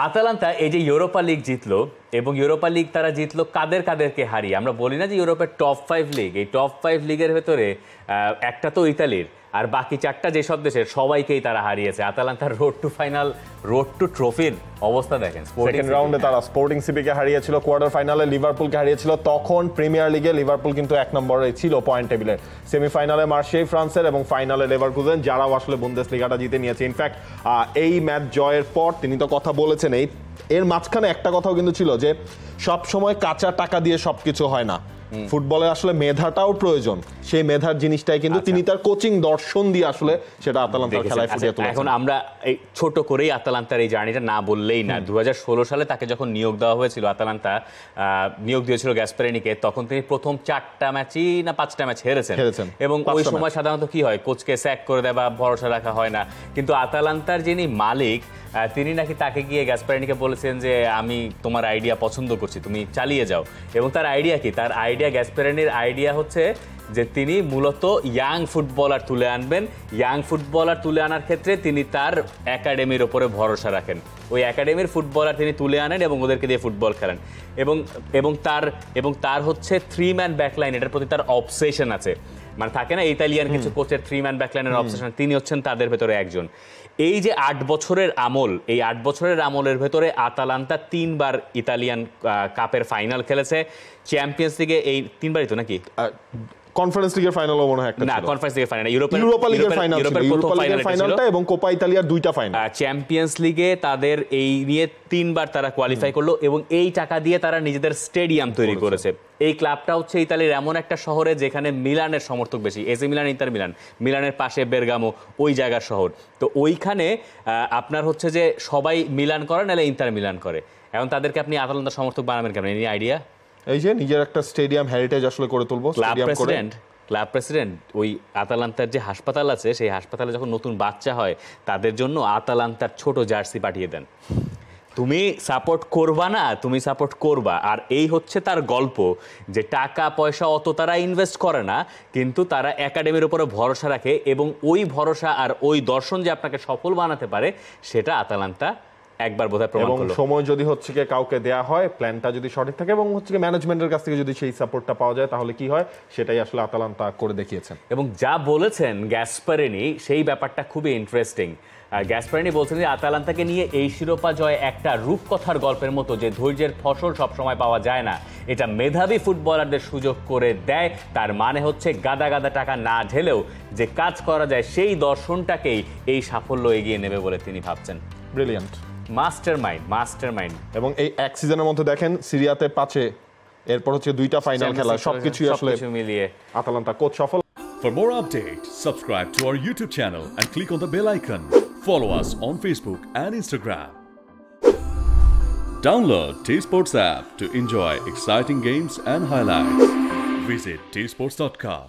Atalanta এই যে Europa league জিতলো এবং ইউরোপা লিগ তারা জিতলো কাদেরকে হারিয়ে। আমরা বলি না যে ইউরোপের টপ 5 লিগ, এই টপ 5 লিগের ভেতরে একটা তো ইতালির, আর বাকি চারটা যেসব দেশের সবাইকেই তারা হারিয়েছে। আতালান্তার road to final, road to ট্রফির অবস্থা দেখেন। সেকেন্ড রাউন্ডে তারা স্পোর্টিং সিপিকে হারিয়েছিল, কোয়ার্টার ফাইনালে লিভারপুলকে হারিয়েছিল। তখন প্রিমিয়ার লিগে লিভারপুল কিন্তু 1 নম্বরে ছিল পয়েন্ট টেবিলের। সেমিফাইনালে মার্সেই ফ্রান্সের এবং ফাইনালে লেভারকুজেন, যারাও আসলে বুন্দেসলিগাটা জিতে নিয়েছে। ইনফ্যাক্ট এই ম্যাচ জয়ের পর তিনি তো কথা বলেছেন, এর মাঝখানে একটা কথাও কিন্তু ছিল যে সব সময় কাঁচা টাকা দিয়ে সবকিছু হয় না, ফুটবলে আসলে মেধাটাও প্রয়োজন। সেই মেধার জিনিসটাই কিন্তু তিনি তার কোচিং দর্শন দিয়ে আসলে সেটা আতালান্তার খেলায় ফুটিয়ে তুলেছেন। এখন আমরা এই ছোট করেই আতালান্তার এই জার্নিটা না বললেই না। 2016 সালে তাকে যখন নিয়োগ দেওয়া হয়েছিল, আতালান্তা নিয়োগ দিয়েছিল গ্যাসপারিনিকে, তখন তিনি প্রথম 4টা ম্যাচই না 5টা ম্যাচ হেরেছেন। এবং ওই সময় সাধারণত কি হয়, কোচকে স্যাক করে দেয় বা ভরসা রাখা হয় না। কিন্তু আতালান্তার যিনি মালিক, তিনি নাকি তাকে গিয়ে গ্যাসপারিনিকে বলেছেন যে আমি তোমার আইডিয়া পছন্দ করছি, তুমি চালিয়ে যাও। এবং তার আইডিয়া কি? তার আইডিয়া, গ্যাসপারিনির আইডিয়া হচ্ছে যে তিনি মূলত ইয়াং ফুটবলার তুলে আনবেন। ইয়াং ফুটবলার তুলে আনার ক্ষেত্রে তিনি তার একাডেমির ওপরে ভরসা রাখেন। ওই একাডেমির ফুটবলার তিনি তুলে আনেন এবং ওদেরকে দিয়ে ফুটবল খেলেন। এবং তার হচ্ছে 3 ম্যান ব্যাকলাইন, এটার প্রতি তার অবসেশন আছে। মানে থাকে না ইতালিয়ান কিছু কোচের 3 ম্যান ব্যাকলাইনের অবসেশন, তিনি হচ্ছেন তাদের ভেতরে একজন। এই যে 8 বছরের আমল, এই 8 বছরের আমলের ভেতরে আতালান্তা 3 বার ইতালিয়ান কাপের ফাইনাল খেলেছে। চ্যাম্পিয়ন্স লিগে এই 3 বারই তো নাকি? কনফারেন্স লিগের ফাইনালও মনে হয় একটা, না কনফারেন্স লিগের ফাইনাল, ইউরোপা লিগের ফাইনাল, ইউরোপা লিগের ফাইনালটা এবং কোপা ইতালিয়ার 2টা ফাইনাল। চ্যাম্পিয়ন্স লিগে তাদের এই নিয়ে 3 বার তারা কোয়ালিফাই করলো এবং এই টাকা দিয়ে তারা নিজেদের স্টেডিয়াম তৈরি করেছে। এই ক্লাবটা হচ্ছে ইতালির এমন একটা শহরে যেখানে মিলানের সমর্থক বেশি, এসি মিলান, ইন্টার মিলান, মিলানের পাশে বেরগামো, ওই জায়গার শহর। তো ওইখানে আপনার হচ্ছে যে সবাই মিলান করে, নাহলে ইন্টার মিলান করে। এখন তাদেরকে আপনি আতালান্তার সমর্থক বানাবেন কেমন? এই আইডিয়া, এই যে নিজের একটা স্টেডিয়াম হেরিটেজ আসলে করে তুলবো। ক্লাব প্রেসিডেন্ট ওই আতালান্তার যে হাসপাতাল আছে, সেই হাসপাতালে যখন নতুন বাচ্চা হয় তাদের জন্য আতালান্তার ছোট জার্সি পাঠিয়ে দেন। তুমি সাপোর্ট করবা না, তুমি সাপোর্ট করবা। আর এই হচ্ছে তার গল্প, যে টাকা পয়সা অত তারা ইনভেস্ট করে না, কিন্তু তারা একাডেমির উপরে ভরসা রাখে এবং ওই ভরসা আর ওই দর্শন যে আপনাকে সফল বানাতে পারে, সেটা আতালান্তা একবার বোধহয় প্রমাণ করলো। সময় যদি হচ্ছে কি কাউকে দেয়া হয়, প্ল্যানটা যদি সঠিক থাকে এবং হচ্ছে কি ম্যানেজমেন্টের কাছ থেকে যদি সেই সাপোর্টটা পাওয়া যায়, তাহলে কি হয় সেটাই আসলে আতালান্তা করে দেখিয়েছেন। এবং যা বলেছেন গ্যাসপারিনি, সেই ব্যাপারটা খুবই ইন্টারেস্টিং। গ্যাসপারিনি বলছেন যে আতালান্তাকে নিয়ে এই শিরোপা জয় একটা রূপকথার গল্পের মতো, যে ধৈর্যের ফসল সবসময় পাওয়া যায় না, এটা মেধাবী ফুটবলারদের সুযোগ করে দেয়। তার মানে হচ্ছে গাদা গাদা টাকা না ঢেলেও যে কাজ করা যায়, সেই দর্শনটাকেই এই সাফল্য এগিয়ে নেবে বলে তিনি ভাবছেন। Brilliant, mastermind. এবং এই এক সিজনের মধ্যে দেখেন সিরিয়াতে 5-এ, এরপর হচ্ছে 2টা ফাইনাল খেলা, সবকিছুই আসলে মিলিয়ে আতালান্তা কোচ সফল। For more updates, subscribe to our YouTube channel and click on the bell icon. Follow us on Facebook and Instagram. Download T-Sports app to enjoy exciting games and highlights. Visit tsports.com.